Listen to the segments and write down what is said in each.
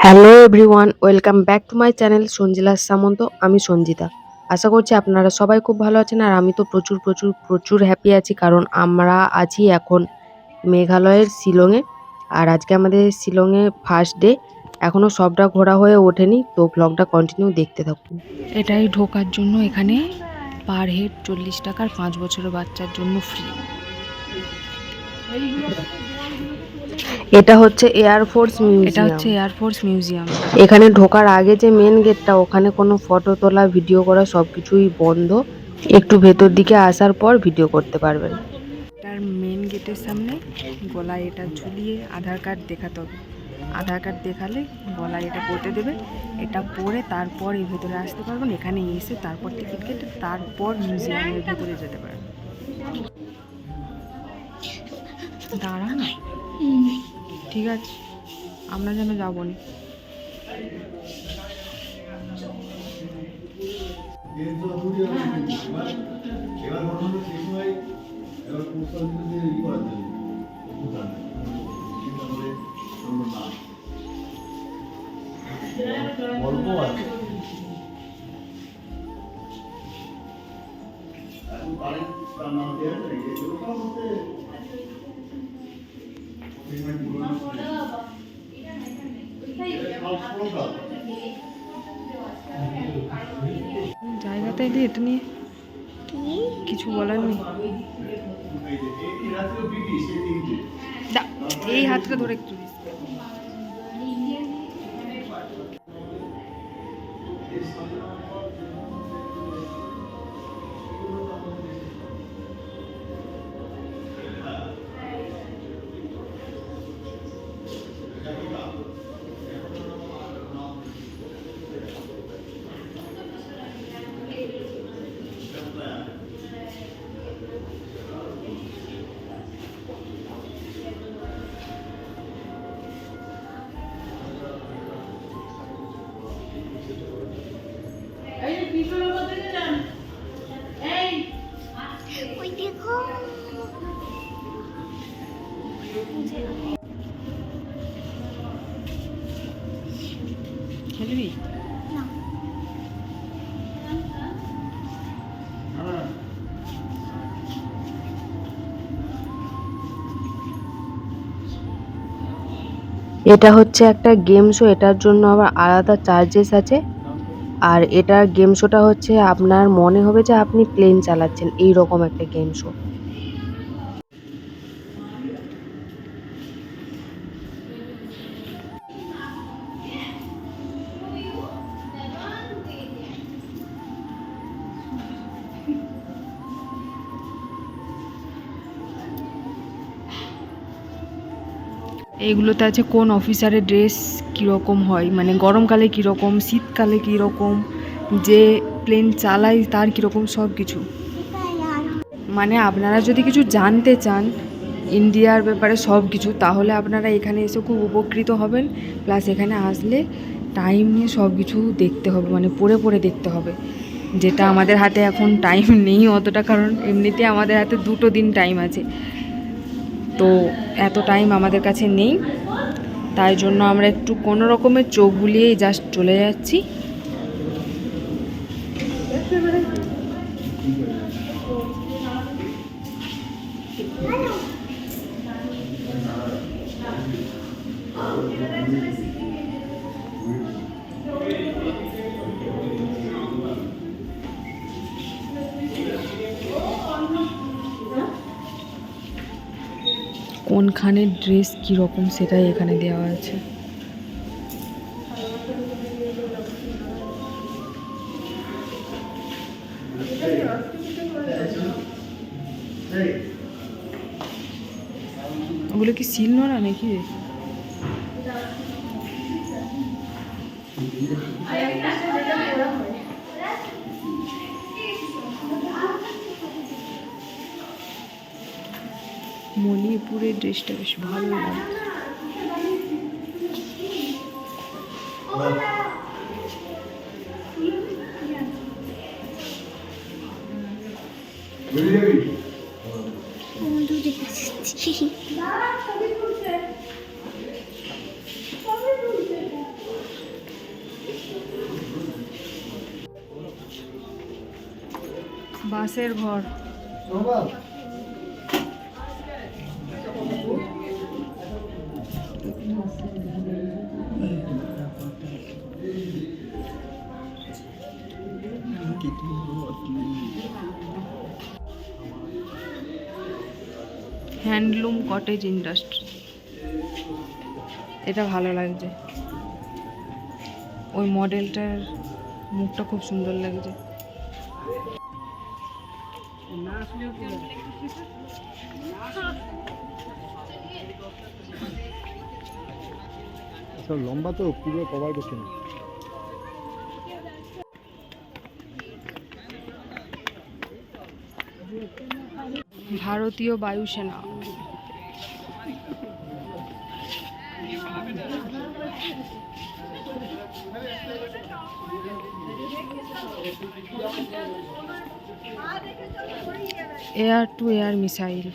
Hello everyone, welcome back to my channel সঞ্জিলাস সামন্ত। আমি সঞ্জিতা। আশা করছি আপনারা সবাই খুব ভালো আছেন, আর আমি তো প্রচুর প্রচুর প্রচুর হ্যাপি আছি, কারণ আমরা আছি এখন মেঘালয়ের শিলংয়ে। আর আজকে আমাদের শিলংয়ে ফার্স্ট ডে। এখনও সবটা ঘোরা হয়ে ওঠেনি, তো ব্লগটা কন্টিনিউ দেখতে থাকুন। এটাই ঢোকার জন্য এখানে পার হেড 40 টাকার 5 বছরের বাচ্চার জন্য ফ্রি। এটা হচ্ছে এয়ারফোর্স এটা মিউজিয়াম। হচ্ছে এয়ারফোর্স মিউজিয়াম। এখানে ঢোকার আগে যে মেন গেটটা, ওখানে কোনো ফটো তোলা ভিডিও করা সবকিছুই বন্ধ। একটু ভেতর দিকে আসার পর ভিডিও করতে পারবেন। এটার মেন গেটের সামনে গলায় এটা ঝুলিয়ে আধার কার্ড দেখাতে হবে। আধার কার্ড দেখালে গলায় এটা পড়তে দেবে। এটা পরে তারপর এই ভেতরে আসতে পারবেন। এখানে এসে তারপর টিকিট কেটে তারপর মিউজিয়ামের ভেতরে যেতে পারবেন। দাঁড়া না, ঠিক আছে, আমরা যেন যাবো না। জায়গাটা এলে এটা নিয়ে কিছু বলার নেই। এই হাতটা ধরে একটু খেলবি। এটা হচ্ছে একটা গেম শো, এটার জন্য আবার আলাদা চার্জেস আছে। আর এটার গেম শোটা হচ্ছে আপনার মনে হবে যে আপনি প্লেন চালাচ্ছেন, এই রকম একটা গেম শো। এইগুলোতে আছে কোন অফিসারের ড্রেস কীরকম হয়, মানে গরমকালে কীরকম, শীতকালে কীরকম, যে প্লেন চালায় তার কীরকম, সব কিছু। মানে আপনারা যদি কিছু জানতে চান ইন্ডিয়ার ব্যাপারে সব কিছু, তাহলে আপনারা এখানে এসে খুব উপকৃত হবেন। প্লাস এখানে আসলে টাইম নিয়ে সব কিছু দেখতে হবে, মানে পড়ে পড়ে দেখতে হবে, যেটা আমাদের হাতে এখন টাইম নেই অতটা, কারণ এমনিতে আমাদের হাতে 2 দিন টাইম আছে, তো এত টাইম আমাদের কাছে নেই। তাই জন্য আমরা একটু কোনো রকমের চোখ বুলিয়েই জাস্ট চলে যাচ্ছি। কোনখানে ড্রেস কীরকম সেটাই এখানে দেওয়া আছে। ওগুলো কি সিল নোড়া নাকি? মণিপুরের ড্রেসটা বেশ ভালো লাগে। বাসের ঘর। হ্যান্ডলুম কটেজ ইন্ডাস্ট্রি, এটা ভালো লাগছে। ওই মডেলটার মুখটা খুব সুন্দর লাগছে। লম্বা তো পুরো কভার করছে না। ভারতীয় বায়ুসেনা। Air two air missile.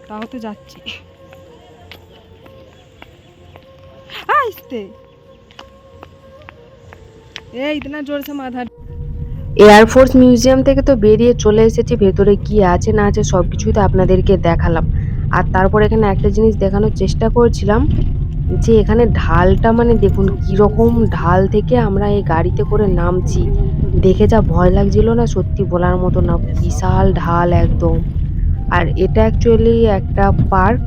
তাও তো যাচ্ছি। আসতে এই ইতনা জোর সে মাথা। এয়ারফোর্স মিউজিয়াম থেকে তো বেরিয়ে চলে এসেছি, ভেতরে কি আছে না আছে সব কিছুই তো আপনাদেরকে দেখালাম। আর তারপর এখানে একটা জিনিস দেখানোর চেষ্টা করছিলাম, যে এখানে ঢালটা মানে দেখুন কিরকম ঢাল থেকে আমরা এই গাড়িতে করে নামছি। দেখে যা ভয় লাগছিল না, সত্যি বলার মতো না, বিশাল ঢাল একদম। আর এটা অ্যাকচুয়ালি একটা পার্ক।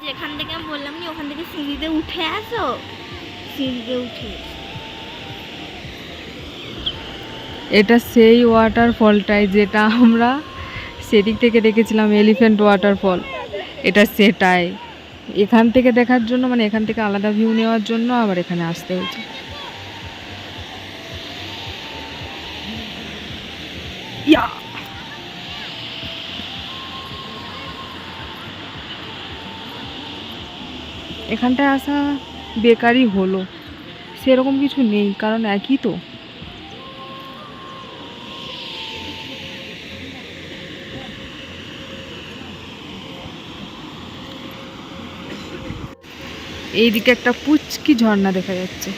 যেখান থেকে আমি বললাম নি ওখান থেকে সিঁড়িতে উঠে আসো, সিঁড়িতে উঠে। এটা সেই ওয়াটারফলটাই যেটা আমরা সেদিক থেকে দেখেছিলাম, এলিফ্যান্ট ওয়াটারফল। এটা সেটাই। এখান থেকে দেখার জন্য মানে এখান থেকে আলাদা ভিউ নেওয়ার জন্য আবার এখানে আসতে হয়েছে। ইয়া এখানটায় আসা বেকারই হলো, সেরকম কিছু নেই, কারণ একই তো। এইদিকে একটা পুচকি ঝর্ণা দেখা যাচ্ছে,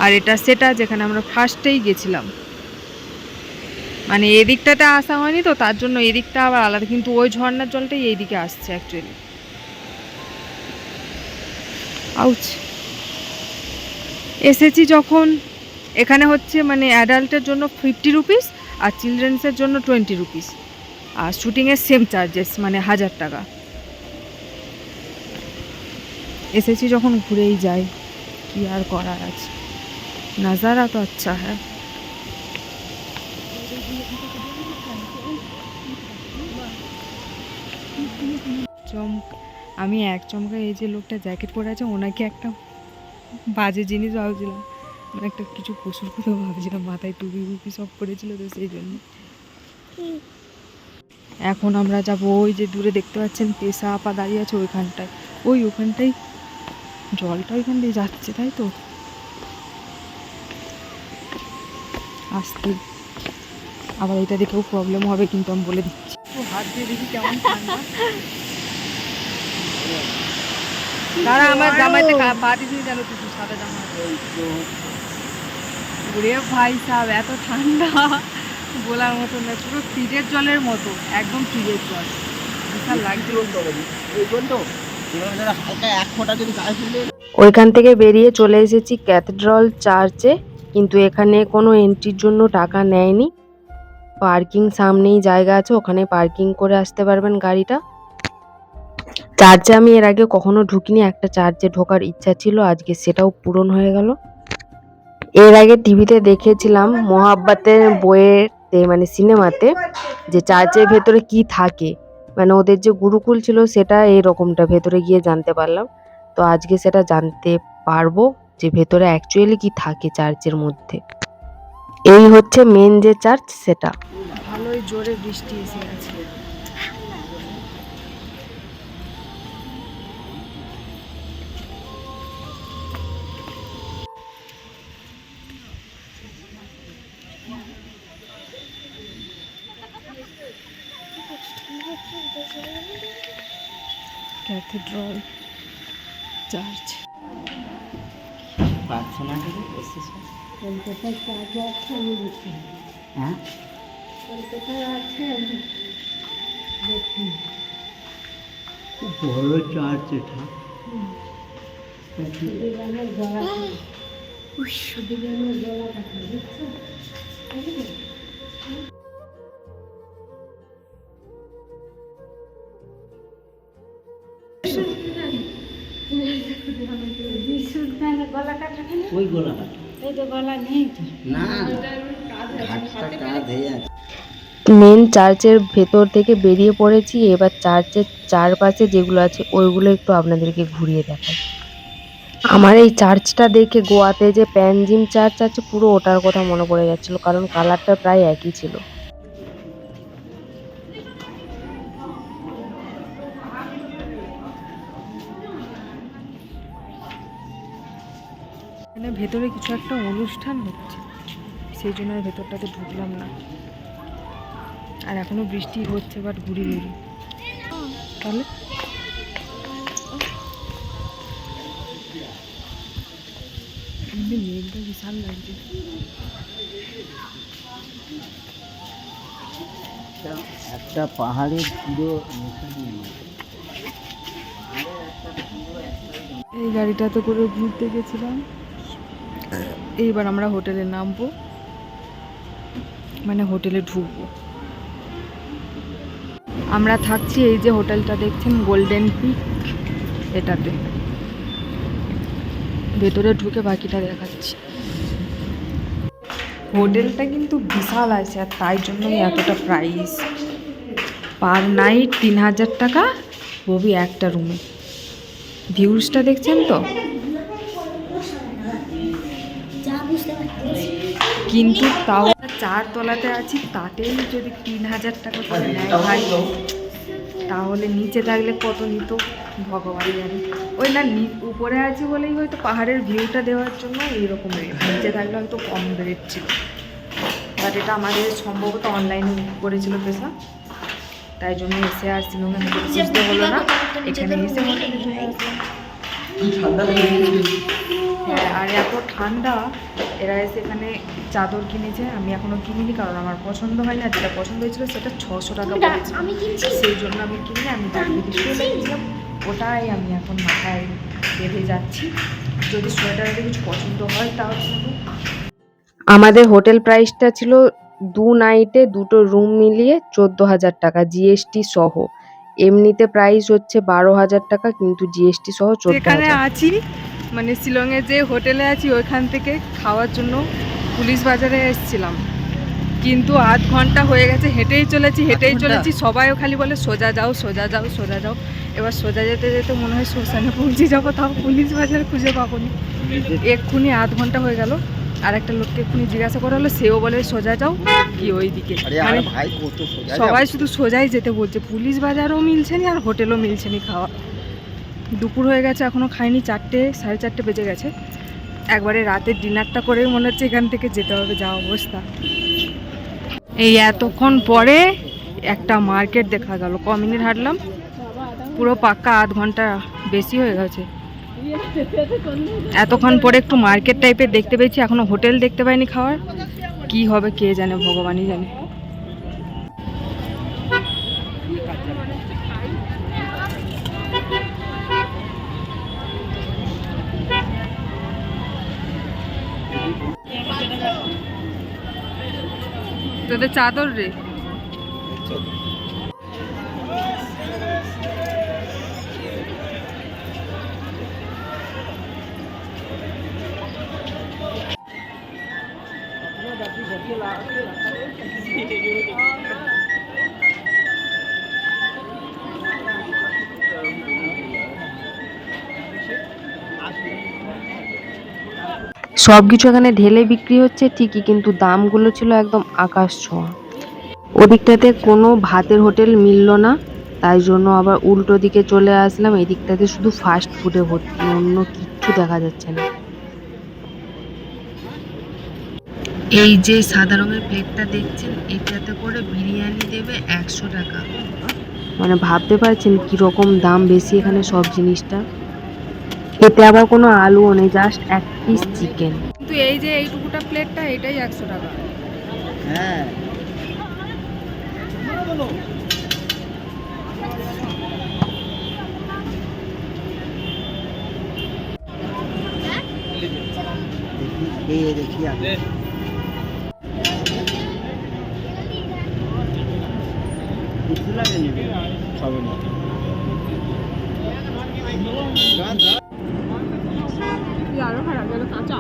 আর এটা সেটা যেখানে আমরা ফার্স্টেই গেছিলাম। মানে এদিকটাতে আসা হয়নি তো, তার জন্য এদিকটা আবার আলাদা, কিন্তু ওই ঝর্ণার জলটাই এইদিকে আসছে অ্যাকচুয়ালি। আউচ। এসেছি যখন, এখানে হচ্ছে মানে অ্যাডাল্টের জন্য 50 রুপিস আর চিলড্রেন্সের জন্য 20 রুপিস, আর শুটিংয়ের সেম চার্জেস মানে 1000 টাকা। এসেছি যখন ঘুরেই যাই, কি আর করার আছে। নাজারা তো আচ্ছা হ্যাঁ। আমি এক চমকা এই যে লোকটা জ্যাকেট পরে আছে ওনাকে একটা বাজে জিনিস ভাবছিলাম, মানে একটা কিছু পশুর কথা ভাবছিলাম, মাথায় টুপি টুপি সব পড়েছিল তো সেই জন্য। এখন আমরা যাব ওই যে দূরে দেখতে পাচ্ছেন পেশা আপা দাঁড়িয়ে আছে ওইখানটায়, ওখানটায় জলটা ওইখান দিয়ে যাচ্ছে, তাই তো। আসতে আবার এটা দেখেও প্রবলেম হবে, কিন্তু আমি বলে দিচ্ছি। হাত দিয়ে দেখি কেমন ঠান্ডা। তারা আমার জামাইতে পা দিয়ে জানো কিছু সাদা জামা। ওরে ভাই সাহেব এত ঠান্ডা বলার মতো না, পুরো ফ্রিজের জলের মতো, একদম ফ্রিজের জল, বিশাল লাগছে। ওইখান থেকে বেরিয়ে চলে এসেছি ক্যাথেড্রাল চার্চে, কিন্তু এখানে কোনো এন্ট্রির জন্য টাকা নেয়নি। পার্কিং সামনেই জায়গা আছে, ওখানে পার্কিং করে আসতে পারবেন গাড়িটা। চার্চে আমি এর আগে কখনো ঢুকিনি, একটা চার্চে ঢোকার ইচ্ছা ছিল, আজকে সেটাও পূরণ হয়ে গেল। এর আগে টিভিতে দেখেছিলাম মোহাব্বতের বইয়েতে মানে সিনেমাতে, যে চার্চের ভেতরে কি থাকে, মানে ওদের যে গুরুকুল ছিল সেটা এইরকমটা, ভেতরে গিয়ে জানতে পারলাম। তো আজকে সেটা জানতে পারবো যে ভেতরে অ্যাকচুয়ালি কি থাকে চার্চের মধ্যে। এই হচ্ছে মেন যে চার্চ সেটা। ভালোই জোরে বৃষ্টি এসে গেছে। Cathedral church. প্রার্থনা করে এসেছে। হ্যাঁ খুব বড় চার্চ এটা। ওই গলা না ঘাটটা কাঁধ হয়ে আছে। মেন চার্চের ভেতর থেকে বেরিয়ে পড়েছি, এবার চার্চের চারপাশে যেগুলো আছে ওইগুলো একটু আপনাদেরকে ঘুরিয়ে দেখাই। আমার এই চার্চটা দেখে গোয়াতে যে প্যানজিম চার্চ আছে পুরো ওটার কথা মনে পড়ে যাচ্ছিল, কারণ কালারটা প্রায় একই ছিল। এখানে ভেতরে কিছু একটা অনুষ্ঠান হচ্ছে, সেই জন্য আর ভেতরটাতে ঢুকলাম না। আর এখনো বৃষ্টি হচ্ছে, বাট ঘুরি বেরি তাহলে মেঘটা বিশাল লাগছে। একটা পাহাড়ের পুরো এই গাড়িটাতে করে ঘুরতে গেছিলাম। এইবার আমরা হোটেলে নামবো, মানে হোটেলে ঢুকবো। আমরা থাকছি এই যে হোটেলটা দেখছেন গোল্ডেন পিক, এটাতে। ভেতরে ঢুকে বাকিটা দেখাচ্ছি। হোটেলটা কিন্তু বিশাল আছে, আর তাই জন্যই এতটা প্রাইস। পার নাইট 3000 টাকা, ববি একটা রুমে। ভিউজটা দেখছেন তো? কিন্তু তাও 4 তলাতে আছি, তাতেই যদি 3000 টাকা করে নেয় ভাই, তাহলে নিচে থাকলে কত নিত ভগবান জানে। ওই না উপরে আছি বলেই হয়তো পাহাড়ের ভিউটা দেওয়ার জন্য এইরকম রেট, নিচে থাকলে হয়তো কম রেট ছিল। বাট এটা আমাদের সম্ভবত অনলাইনে বুক করেছিল পেশা, তাই জন্য এসে আর শিলংয়ে বুঝতে হলো না, এখানে এসে হোটেলে চলে আসলাম। হ্যাঁ, আর এত ঠান্ডা, এরা এসে এখানে চাদর কিনেছে, আমি এখনো কিনিনি কারণ আমার পছন্দ হয় না। যেটা পছন্দ হয়েছিল সেটা 600 টাকা পড়েছে, সেই জন্য আমি কিনে আমি দার্জিলিং চলে গেছিলাম। ওটাই আমি এখন মাথায় বেঁধে যাচ্ছি, যদি সোয়েটারে কিছু পছন্দ হয় তাও কিনবো। আমাদের হোটেল প্রাইসটা ছিল 2 নাইটে 2টো রুম মিলিয়ে 14,000 টাকা জিএসটি সহ। এমনিতে প্রাইস হচ্ছে 12,000 টাকা, কিন্তু জিএসটি সহ যেখানে 14,000। আছি মানে শিলংয়ে যে হোটেলে আছি ওইখান থেকে খাওয়ার জন্য পুলিশ বাজারে এসেছিলাম, কিন্তু আধ ঘন্টা হয়ে গেছে, হেঁটেই চলেছি। সবাইও খালি বলে সোজা যাও সোজা যাও সোজা যাও। এবার সোজা যেতে যেতে মনে হয় শ্মশানে পৌঁছে যাবো, তাও পুলিশ বাজার খুঁজে পাবো নি। এক্ষুনি আধ ঘন্টা হয়ে গেল, আর একটা লোককে এক্ষুনি জিজ্ঞাসা করা হলো, সেও বলে সোজা যাও কি ওই দিকে। মানে সবাই শুধু সোজাই যেতে বলছে, পুলিশ বাজারও মিলছে না আর হোটেলও মিলছে না খাওয়া। দুপুর হয়ে গেছে, এখনও খাইনি, 4টে 4:30 বেজে গেছে। একবারে রাতের ডিনারটা করেই মনে হচ্ছে এখান থেকে যেতে হবে, যা অবস্থা। এই এতক্ষণ পরে একটা মার্কেট দেখা গেল, ক মিনিট হাঁটলাম, পুরো পাক্কা আধ ঘন্টা বেশি হয়ে গেছে। এতক্ষণ পরে একটু মার্কেট টাইপের দেখতে পেয়েছি, এখনো হোটেল দেখতে পাইনি খাওয়ার। কি হবে কে জানে, ভগবানই জানে। তোদের চাদর রে, সবকিছু এখানে ঢেলে বিক্রি হচ্ছে ঠিকই, কিন্তু দামগুলো ছিল একদম আকাশ ছোঁয়া। ওদিকটাতে কোনো ভাতের হোটেল মিললো না, তাই জন্য আবার উল্টো দিকে চলে আসলাম। এদিকটাতে শুধু ফাস্ট ফুডে ভর্তি, অন্য কিচ্ছু দেখা যাচ্ছে না। এই যে সাদা রঙের প্লেটটা দেখছেন, এটাতে করে বিরিয়ানি দেবে 100 টাকা। মানে ভাবতে পারছেন কীরকম দাম বেশি এখানে সব জিনিসটা। এতে আবার কোনো আলুও নেই, জাস্ট এক পিস চিকেন। কিন্তু এই যে এইটুকুটা প্লেটটা এটাই 100 টাকা। হ্যাঁ খেয়ে দেখি আগে। কিছু লাগে নেবে খাবে না। আরো খারাপ গেল কাঁচা।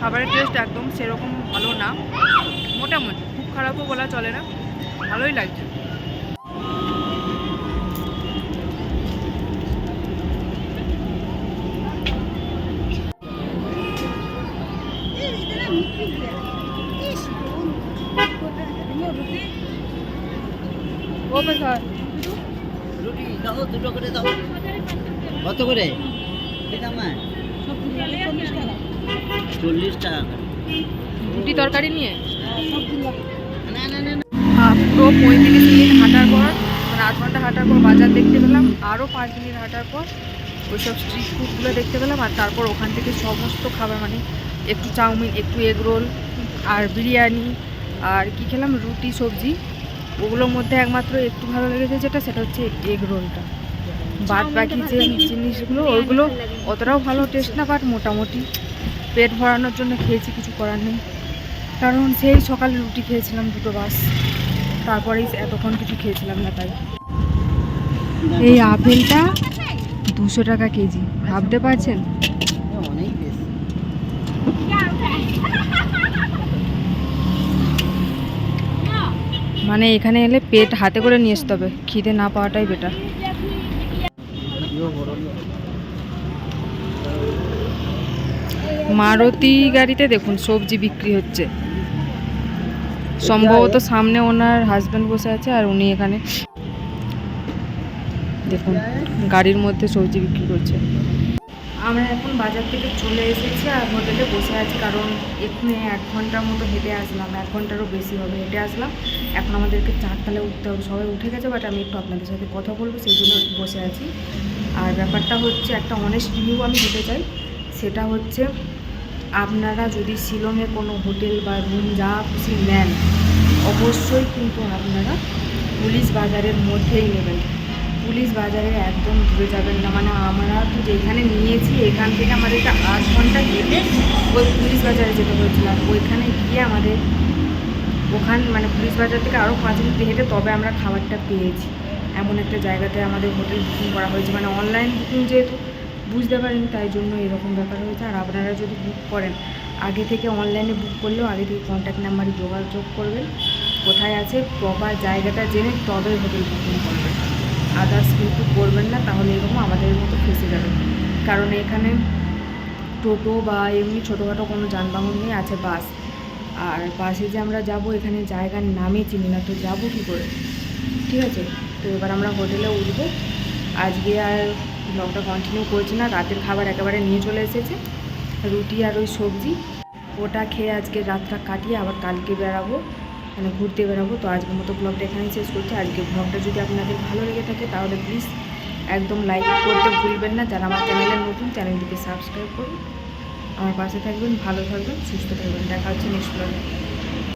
খাবারের টেস্ট একদম সেরকম ভালো না, মোটামুটি, খুব খারাপও বলা চলে না, ভালোই লাগছে। ও স্যার রুটি দাও, দুটো করে দাও। কত করে? কি দাম? 40 টাকা করে। রুটি তরকারি নিয়ে না না না না। পুরো 35 মিনিট হাঁটার পর, মানে 8 ঘন্টা হাঁটার পর বাজার দেখতে পেলাম, আরও 5 মিনিট হাঁটার পর ওইসব স্ট্রিট ফুডগুলো দেখতে পেলাম, আর তারপর ওখান থেকে সমস্ত খাবার, মানে একটু চাউমিন, একটু এগ রোল আর বিরিয়ানি আর কি খেলাম, রুটি সবজি, ওগুলোর মধ্যে একমাত্র একটু ভালো লেগেছে যেটা, সেটা হচ্ছে এগ রোলটা। বাদ বাকি যে জিনিসগুলো ওইগুলো অতটাও ভালো টেস্ট না, বাট মোটামুটি পেট ভরানোর জন্য খেয়েছি, কিছু করার নেই। কারণ সেই সকালে রুটি খেয়েছিলাম 2টো বাস, তারপরেই এতক্ষণ কিছু খেয়েছিলাম না, তাই। এই আপেলটা 200 টাকা কেজি, ভাবতে পারছেন? অনেক বেশি। মানে এখানে এলে পেট হাতে করে নিয়ে আসতে হবে, খিদে না পাওয়াটাই বেটার। মারুতি গাড়িতে দেখুন সবজি বিক্রি হচ্ছে, সম্ভবত সামনে ওনার হাজব্যান্ড বসে আছে, আর উনি এখানে দেখুন গাড়ির মধ্যে সবজি বিক্রি করছে। আমরা এখন বাজার থেকে চলে এসেছি আর হোটেলে বসে আছি, কারণ এখানে 1 ঘন্টার মতো হেঁটে আসলাম, 1 ঘন্টারও বেশি হবে হেঁটে আসলাম। এখন আমাদেরকে 4 তলায় উঠতে হবে, সবাই উঠে গেছে, বাট আমি একটু আপনাদের সাথে কথা বলবো, সেই জন্য বসে আছি। আর ব্যাপারটা হচ্ছে, একটা অনেস্ট রিভিউ আমি দিতে চাই, সেটা হচ্ছে আপনারা যদি শিলংয়ে কোনো হোটেল বা রুম যা খুশি নেন, অবশ্যই কিন্তু আপনারা পুলিশ বাজারের মধ্যেই নেবেন, পুলিশ বাজারের একদম দূরে যাবেন না। মানে আমরা তো যেখানে নিয়েছি এখান থেকে আমাদেরকে 8 ঘন্টা হেঁটে ওই পুলিশ বাজারে যেতে হয়েছিল, আর ওইখানে গিয়ে আমাদের মানে পুলিশ বাজার থেকে আরও 5 মিনিট হেঁটে তবে আমরা খাবারটা পেয়েছি। এমন একটা জায়গাতে আমাদের হোটেল বুকিং করা হয়েছে, মানে অনলাইন বুকিং যেহেতু বুঝতে পারেন, তাই জন্য এরকম ব্যাপার হয়েছে। আর আপনারা যদি বুক করেন, আগে থেকে অনলাইনে বুক করলেও আগে থেকে কন্ট্যাক্ট নাম্বারে যোগাযোগ করবেন, কোথায় আছে প্রপার জায়গাটা জেনে তবে হোটেল বুকিং করবেন, আদার্স কিন্তু করবেন না, তাহলে এরকম আমাদের মতো ফেঁসে যাবে। কারণ এখানে টোটো বা এমনি ছোটোখাটো কোনো যানবাহন নেই, আছে বাস, আর বাসে যে আমরা যাব এখানে জায়গার নামই চিনি না, তো যাবো কী করে? ঠিক আছে, তো এবার আমরা হোটেলে উঠবো। আজকে আর ব্লগটা কন্টিনিউ করছি না, রাতের খাবার একেবারে নিয়ে চলে এসেছে, রুটি আর ওই সবজি, ওটা খেয়ে আজকে রাতটা কাটিয়ে আবার কালকে বেরাবো, মানে ঘুরতে বেরাবো। তো আজকের মতো ব্লগটা এখানেই শেষ করছি। আজকে ব্লগটা যদি আপনাদের ভালো লেগে থাকে তাহলে প্লিজ একদম লাইক করতে ভুলবেন না, যারা আমার চ্যানেলে নতুন, চ্যানেলটিকে সাবস্ক্রাইব করুন, আমার পাশে থাকবেন, ভালো থাকবেন, সুস্থ থাকবেন। দেখা হচ্ছে নেক্সট ব্লগে।